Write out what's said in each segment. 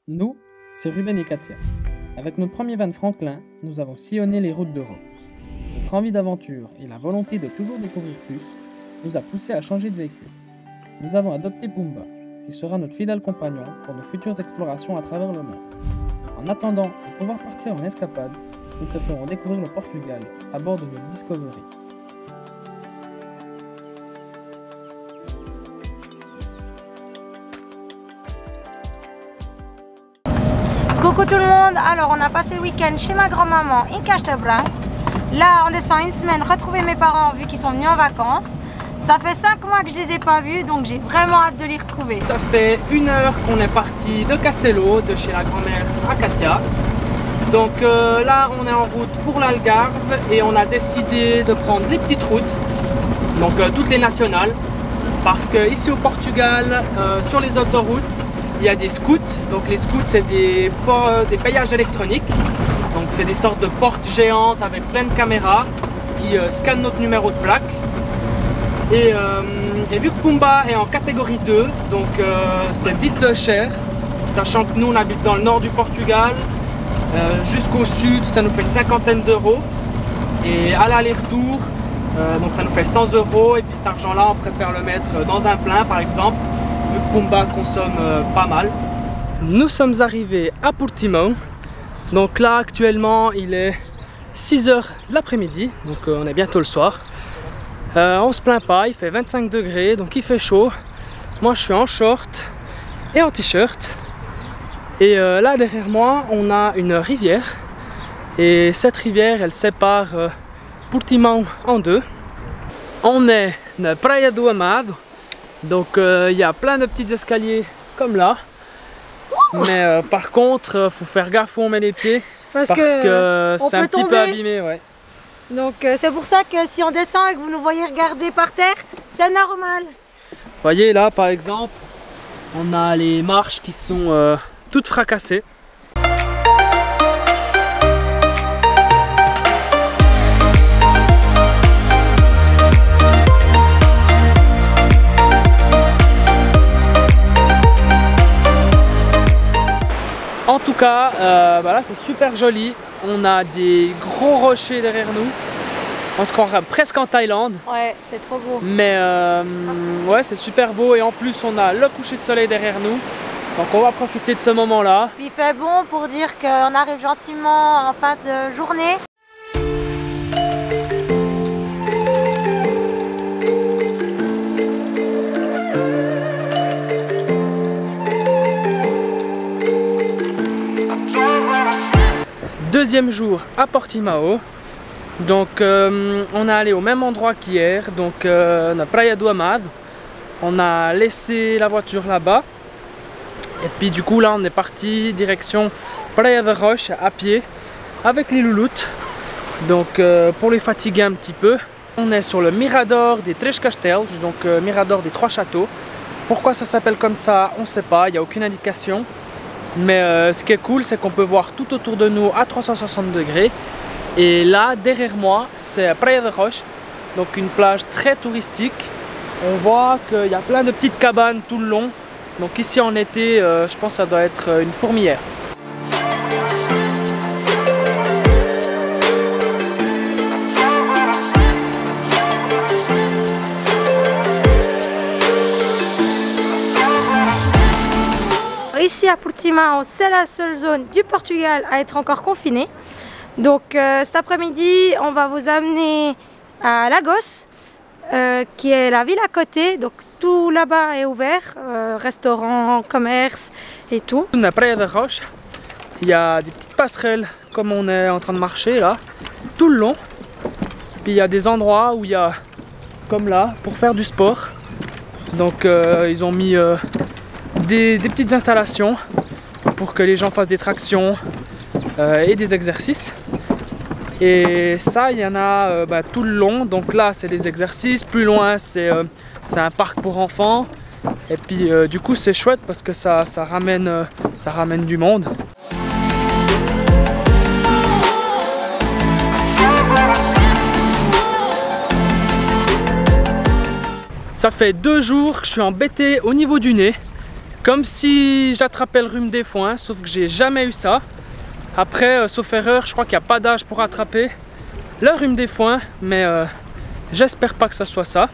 Nous, c'est Ruben et Katia. Avec notre premier van Franklin, nous avons sillonné les routes d'Europe. Notre envie d'aventure et la volonté de toujours découvrir plus nous a poussés à changer de véhicule. Nous avons adopté Pumba, qui sera notre fidèle compagnon pour nos futures explorations à travers le monde. En attendant de pouvoir partir en escapade, nous te ferons découvrir le Portugal à bord de notre Discovery. Coucou tout le monde, alors on a passé le week-end chez ma grand-maman in Castelbranc. Là on descend une semaine retrouver mes parents vu qu'ils sont venus en vacances. Ça fait 5 mois que je les ai pas vus donc j'ai vraiment hâte de les retrouver. Ça fait 1 heure qu'on est parti de Castello, de chez la grand-mère à Katia. Donc là on est en route pour l'Algarve et on a décidé de prendre les petites routes, donc toutes les nationales, parce que ici au Portugal, sur les autoroutes, il y a des scouts. Donc les scouts c'est des payages électroniques, donc c'est des sortes de portes géantes avec plein de caméras qui scannent notre numéro de plaque. Et vu que Pumba est en catégorie 2, donc c'est vite cher, sachant que nous on habite dans le nord du Portugal, jusqu'au sud ça nous fait une 50aine d'euros, et à l'aller-retour donc ça nous fait 100 euros, et puis cet argent là on préfère le mettre dans un plein par exemple, vu que Pumba consomme pas mal. Nous sommes arrivés à Portimão, donc là actuellement il est 6 h de l'après-midi, donc on est bientôt le soir. On se plaint pas, il fait 25 degrés, donc il fait chaud. Moi je suis en short et en t-shirt. Et là derrière moi on a une rivière. Et cette rivière elle sépare Portimão en deux. On est na Praia do Amado. Donc il y a plein de petits escaliers comme là. Mais par contre faut faire gaffe où on met les pieds. Parce que c'est un petit peu abîmé. Ouais. Donc c'est pour ça que si on descend et que vous nous voyez regarder par terre, c'est normal. Vous voyez là par exemple, on a les marches qui sont toutes fracassées. En tout cas, là c'est super joli. On a des gros rochers derrière nous. On se croirait presque en Thaïlande. Ouais, c'est trop beau. Mais ouais, c'est super beau. Et en plus, on a le coucher de soleil derrière nous. Donc on va profiter de ce moment-là. Il fait bon pour dire qu'on arrive gentiment en fin de journée. Deuxième jour à Portimão, donc on est allé au même endroit qu'hier, donc na Praia do Amado. On a laissé la voiture là-bas et puis du coup là on est parti direction Praia da Rocha à pied avec les louloutes, donc pour les fatiguer un petit peu. On est sur le Mirador des Três Castelos, donc Mirador des Trois Châteaux. Pourquoi ça s'appelle comme ça, on ne sait pas, il n'y a aucune indication. Mais ce qui est cool, c'est qu'on peut voir tout autour de nous à 360 degrés. Et là, derrière moi, c'est Praia da Rocha, donc une plage très touristique. On voit qu'il y a plein de petites cabanes tout le long. Donc ici en été, je pense que ça doit être une fourmilière. Ici à Portimão, c'est la seule zone du Portugal à être encore confinée. Donc cet après-midi, on va vous amener à Lagos, qui est la ville à côté. Donc tout là-bas est ouvert, restaurants, commerce et tout. À Praia da Rocha, il y a des petites passerelles comme on est en train de marcher là, tout le long. Puis il y a des endroits où il y a, comme là, pour faire du sport. Donc ils ont mis des petites installations pour que les gens fassent des tractions et des exercices. Et ça, il y en a tout le long. Donc là, c'est des exercices. Plus loin, c'est un parc pour enfants. Et puis du coup, c'est chouette parce que ça ramène du monde. Ça fait 2 jours que je suis embêté au niveau du nez. Comme si j'attrapais le rhume des foins, sauf que j'ai jamais eu ça. Après, sauf erreur, je crois qu'il n'y a pas d'âge pour attraper le rhume des foins, mais j'espère pas que ce soit ça.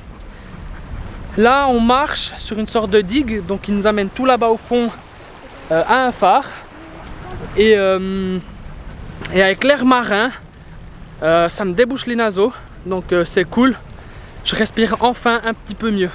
Là, on marche sur une sorte de digue, donc il nous amène tout là-bas au fond à un phare. Et avec l'air marin, ça me débouche les naseaux, donc c'est cool. Je respire enfin un petit peu mieux.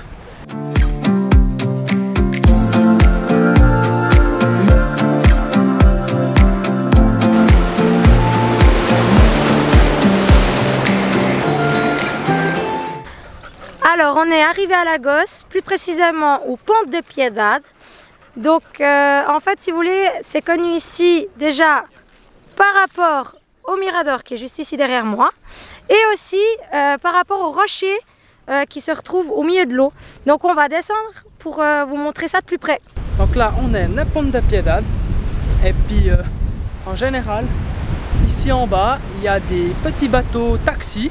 Alors, on est arrivé à Lagos, plus précisément au pont de Piedade. Donc, en fait, si vous voulez, c'est connu ici déjà par rapport au mirador qui est juste ici derrière moi, et aussi par rapport aux rochers qui se retrouvent au milieu de l'eau. Donc, on va descendre pour vous montrer ça de plus près. Donc là, on est au pont de Piedade, et puis en général, ici en bas, il y a des petits bateaux taxis.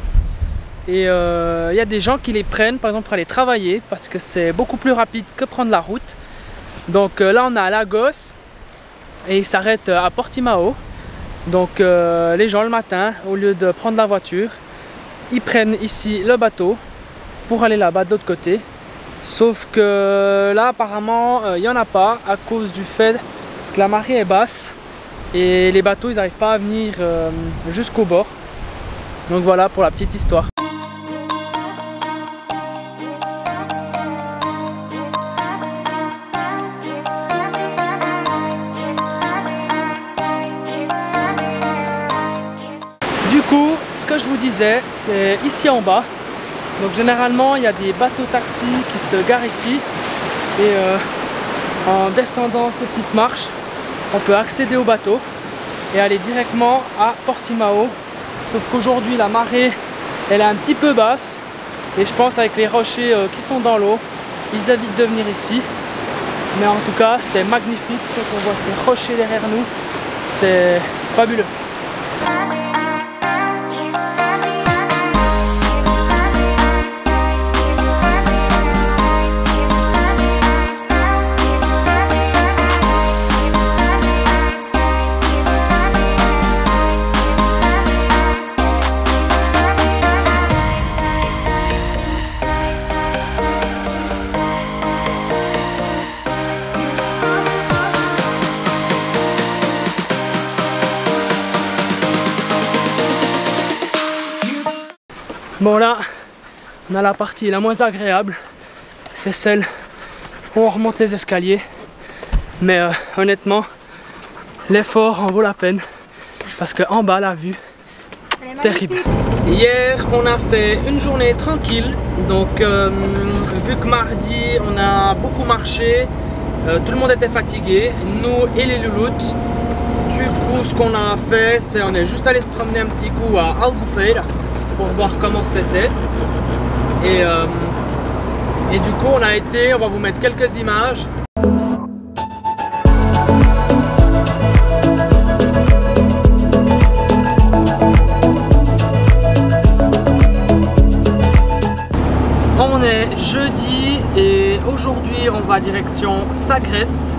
Et il y a des gens qui les prennent par exemple pour aller travailler parce que c'est beaucoup plus rapide que prendre la route. Donc là on est à Lagos et ils s'arrêtent à Portimao. Donc les gens le matin, au lieu de prendre la voiture, ils prennent ici le bateau pour aller là-bas de l'autre côté. Sauf que là apparemment il n'y en a pas à cause du fait que la marée est basse et les bateaux ils n'arrivent pas à venir jusqu'au bord. Donc voilà pour la petite histoire. Du coup, ce que je vous disais, c'est ici en bas. Donc généralement, il y a des bateaux taxis qui se garent ici. Et en descendant ces petites marches, on peut accéder au bateau et aller directement à Portimao. Sauf qu'aujourd'hui, la marée, elle est un petit peu basse. Et je pense avec les rochers qui sont dans l'eau, ils évitent de venir ici. Mais en tout cas, c'est magnifique. Quand on voit ces rochers derrière nous, c'est fabuleux. Bon là, on a la partie la moins agréable, c'est celle où on remonte les escaliers. Mais honnêtement, l'effort en vaut la peine parce qu'en bas la vue, terrible. Hier on a fait une journée tranquille, donc vu que mardi on a beaucoup marché, tout le monde était fatigué, nous et les louloutes. Du coup ce qu'on a fait, c'est on est juste allé se promener un petit coup à Albufeira pour voir comment c'était. Et du coup on a été, on va vous mettre quelques images. On est jeudi et aujourd'hui on va direction Sagres.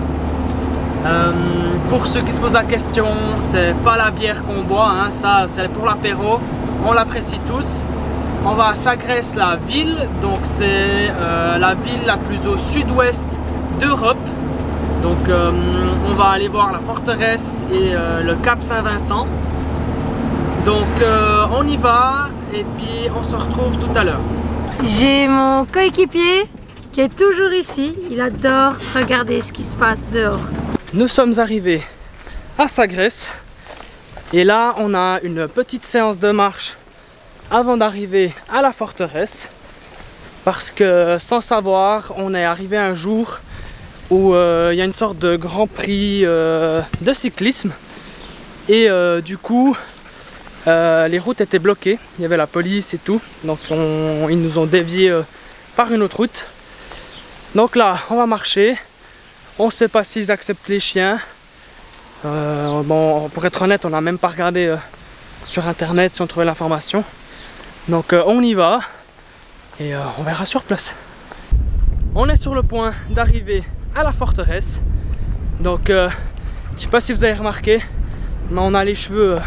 Pour ceux qui se posent la question, c'est pas la bière qu'on boit, hein, ça c'est pour l'apéro. On l'apprécie tous. On va à Sagres, la ville, donc c'est la ville la plus au sud-ouest d'Europe. Donc on va aller voir la forteresse et le Cap Saint-Vincent. Donc on y va et puis on se retrouve tout à l'heure. J'ai mon coéquipier qui est toujours ici. Il adore regarder ce qui se passe dehors. Nous sommes arrivés à Sagres. Et là, on a une petite séance de marche avant d'arriver à la forteresse. Parce que sans savoir, on est arrivé un jour où il y a une sorte de grand prix de cyclisme. Et du coup, les routes étaient bloquées. Il y avait la police et tout. Donc ils nous ont déviés par une autre route. Donc là, on va marcher. On ne sait pas s'ils acceptent les chiens. Bon, pour être honnête, on n'a même pas regardé sur internet si on trouvait l'information. Donc on y va et on verra sur place. On est sur le point d'arriver à la forteresse. Donc je sais pas si vous avez remarqué, mais on a les cheveux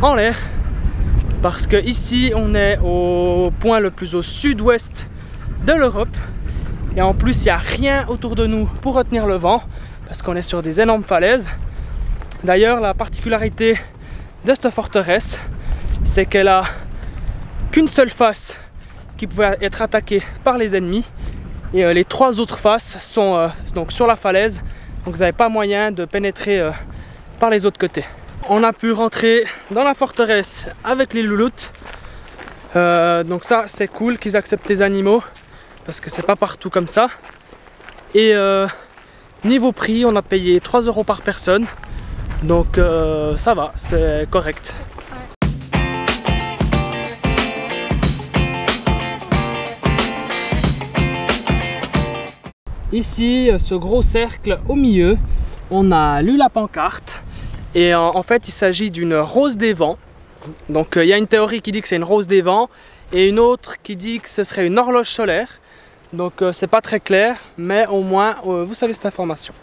en l'air parce que ici on est au point le plus au sud-ouest de l'Europe et en plus il n'y a rien autour de nous pour retenir le vent parce qu'on est sur des énormes falaises. D'ailleurs, la particularité de cette forteresse, c'est qu'elle a qu'une seule face qui pouvait être attaquée par les ennemis et les 3 autres faces sont donc sur la falaise, donc vous n'avez pas moyen de pénétrer par les autres côtés. On a pu rentrer dans la forteresse avec les louloutes, donc ça c'est cool qu'ils acceptent les animaux parce que c'est pas partout comme ça. Et niveau prix, on a payé 3 € par personne, donc ça va, c'est correct. Ici, ce gros cercle au milieu, on a lu la pancarte et en fait il s'agit d'une rose des vents. Donc il y a une théorie qui dit que c'est une rose des vents et une autre qui dit que ce serait une horloge solaire. Donc c'est pas très clair, mais au moins vous savez cette information.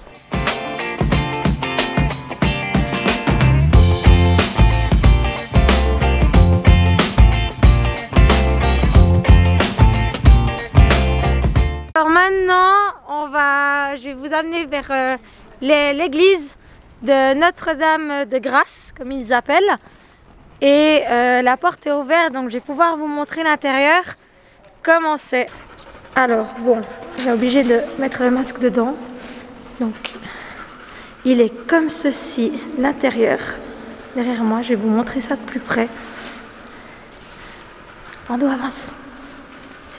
Alors maintenant, je vais vous amener vers l'église de Notre-Dame de Grâce, comme ils appellent. Et la porte est ouverte, donc je vais pouvoir vous montrer l'intérieur, comment c'est. Alors bon, j'ai obligé de mettre le masque dedans. Donc il est comme ceci, l'intérieur. Derrière moi, je vais vous montrer ça de plus près. Pando, avance.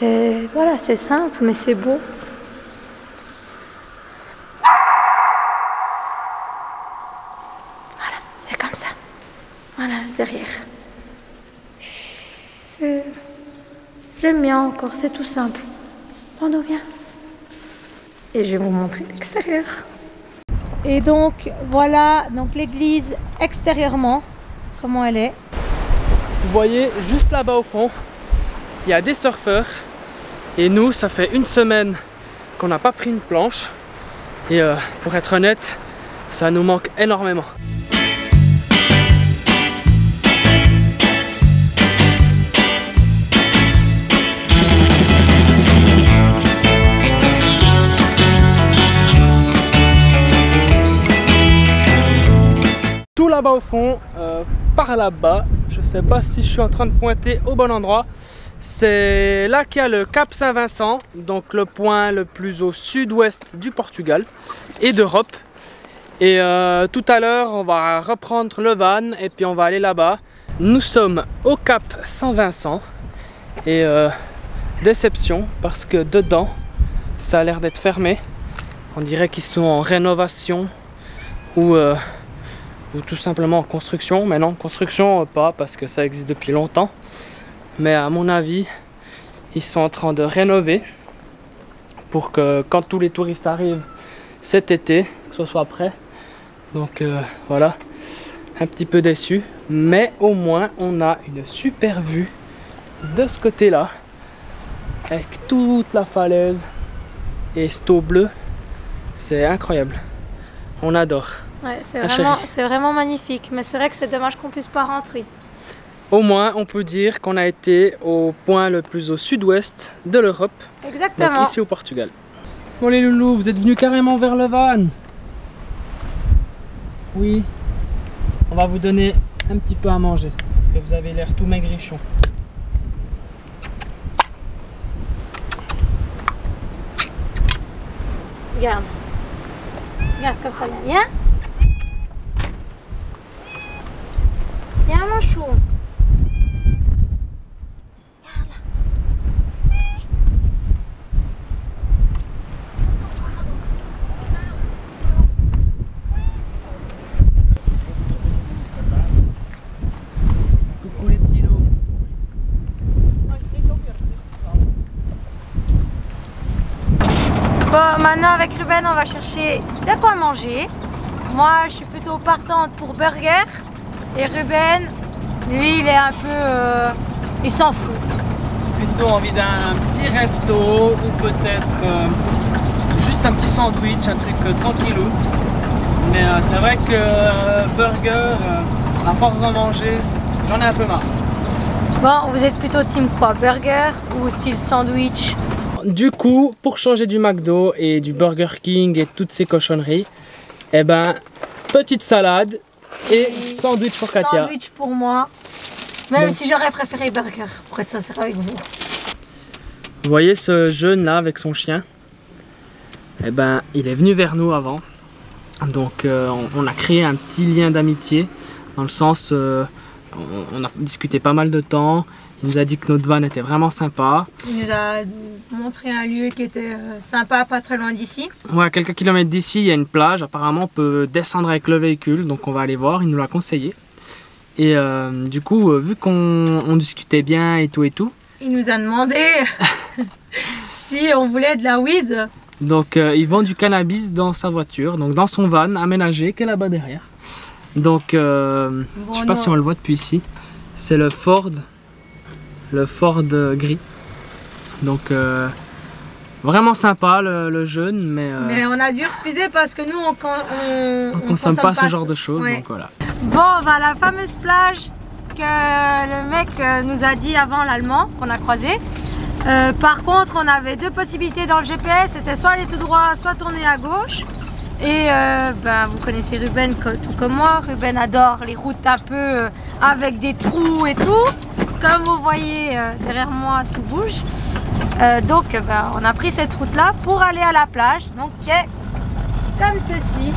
Voilà, c'est simple, mais c'est beau. Voilà, c'est comme ça. Voilà, derrière. J'aime bien encore, c'est tout simple. Pando, viens. Et je vais vous montrer l'extérieur. Et donc, voilà donc l'église extérieurement, comment elle est. Vous voyez, juste là-bas au fond, il y a des surfeurs. Et nous, ça fait une semaine qu'on n'a pas pris une planche. Et pour être honnête, ça nous manque énormément. Tout là-bas au fond, par là-bas, je sais pas si je suis en train de pointer au bon endroit. C'est là qu'il y a le Cap Saint-Vincent, donc le point le plus au sud-ouest du Portugal et d'Europe. Et tout à l'heure, on va reprendre le van et puis on va aller là-bas. Nous sommes au Cap Saint-Vincent et déception parce que dedans, ça a l'air d'être fermé. On dirait qu'ils sont en rénovation ou tout simplement en construction. Mais non, construction pas parce que ça existe depuis longtemps. Mais à mon avis, ils sont en train de rénover pour que quand tous les touristes arrivent cet été, que ce soit prêt. Donc voilà, un petit peu déçu. Mais au moins, on a une super vue de ce côté-là, avec toute la falaise et cette eau bleue. C'est incroyable. On adore. Ouais, c'est vraiment magnifique. Mais c'est vrai que c'est dommage qu'on puisse pas rentrer. Au moins, on peut dire qu'on a été au point le plus au sud-ouest de l'Europe. Exactement. Donc ici au Portugal. Bon les loulous, vous êtes venus carrément vers le van. Oui. On va vous donner un petit peu à manger. Parce que vous avez l'air tout maigrichon. Regarde. Regarde comme ça, viens. Viens mon chou. Bon, maintenant avec Ruben, on va chercher de quoi manger. Moi, je suis plutôt partante pour burger. Et Ruben, lui, il est un peu... il s'en fout. Plutôt envie d'un petit resto ou peut-être juste juste un petit sandwich, un truc tranquillou. Mais c'est vrai que burger, à force d'en manger, j'en ai un peu marre. Bon, vous êtes plutôt team quoi? Burger ou style sandwich? Du coup, pour changer du McDo et du Burger King et toutes ces cochonneries, eh ben, petite salade et sandwich pour Katia. Sandwich pour moi. Même Donc, si j'aurais préféré burger, pour être sincère avec vous. vous voyez ce jeune là avec son chien? Eh ben, il est venu vers nous avant. Donc on a créé un petit lien d'amitié. Dans le sens, on a discuté pas mal de temps. Il nous a dit que notre van était vraiment sympa. Il nous a montré un lieu qui était sympa, pas très loin d'ici. Ouais, à quelques kilomètres d'ici, il y a une plage. Apparemment, on peut descendre avec le véhicule. Donc on va aller voir, il nous l'a conseillé. Et du coup, vu qu'on discutait bien et tout, il nous a demandé si on voulait de la weed. Donc il vend du cannabis dans sa voiture, donc dans son van aménagé qui est là-bas derrière. Donc je sais pas si on le voit depuis ici. C'est le Ford gris. Donc vraiment sympa le jeune, mais on a dû refuser parce que nous on consomme pas ce genre de choses. Ouais. Donc voilà. Bon, bah, la fameuse plage que le mec nous a dit avant, l'allemand qu'on a croisé. Par contre, on avait deux possibilités dans le GPS, c'était soit aller tout droit, soit tourner à gauche. Et vous connaissez Ruben tout comme moi. Ruben adore les routes un peu avec des trous et tout. Comme vous voyez derrière moi, tout bouge. Donc on a pris cette route là pour aller à la plage, donc qui est comme ceci.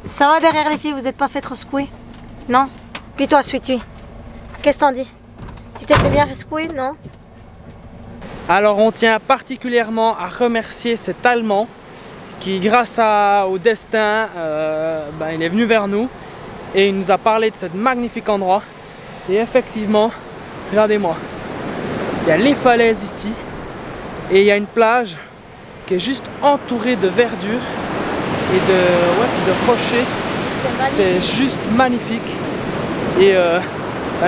Ça va derrière les filles, vous n'êtes pas fait trop secouer? Non? Puis toi, Sweetie, qu'est-ce que t'en dis? Tu t'es fait bien secouer, non? Alors on tient particulièrement à remercier cet Allemand qui, grâce au destin, il est venu vers nous et il nous a parlé de ce magnifique endroit. Et effectivement, regardez-moi, il y a les falaises ici et il y a une plage qui est juste entourée de verdure et de rochers. C'est juste magnifique. Et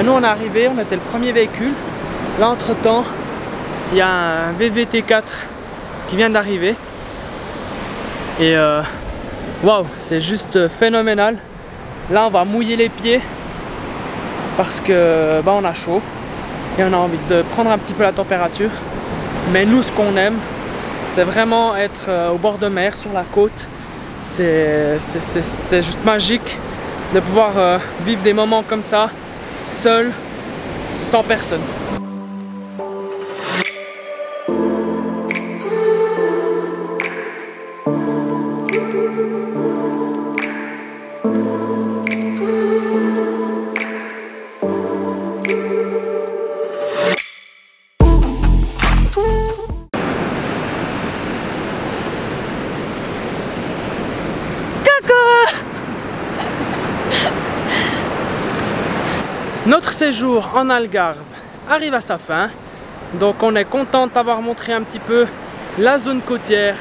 nous on est arrivé, on était le premier véhicule. Là entre temps, il y a un VVT4 qui vient d'arriver. Et waouh, c'est juste phénoménal. Là on va mouiller les pieds parce que on a chaud et on a envie de prendre un petit peu la température. Mais nous, ce qu'on aime, c'est vraiment être au bord de mer, sur la côte. C'est juste magique de pouvoir vivre des moments comme ça, seul, sans personne. Notre séjour en Algarve arrive à sa fin, donc on est content d'avoir montré un petit peu la zone côtière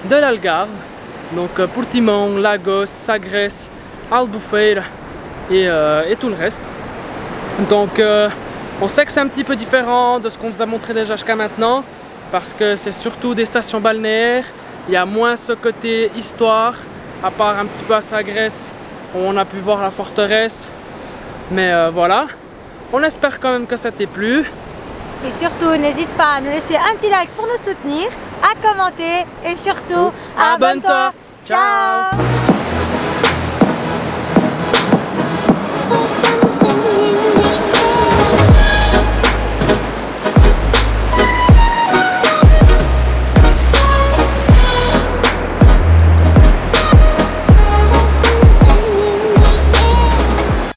de l'Algarve, donc Portimão, Lagos, Sagres, Albufeira et tout le reste. Donc on sait que c'est un petit peu différent de ce qu'on vous a montré déjà jusqu'à maintenant, parce que c'est surtout des stations balnéaires, il y a moins ce côté histoire, à part un petit peu à Sagres où on a pu voir la forteresse. Mais voilà, on espère quand même que ça t'ait plu. Et surtout, n'hésite pas à nous laisser un petit like pour nous soutenir, à commenter et surtout, abonne-toi. Ciao.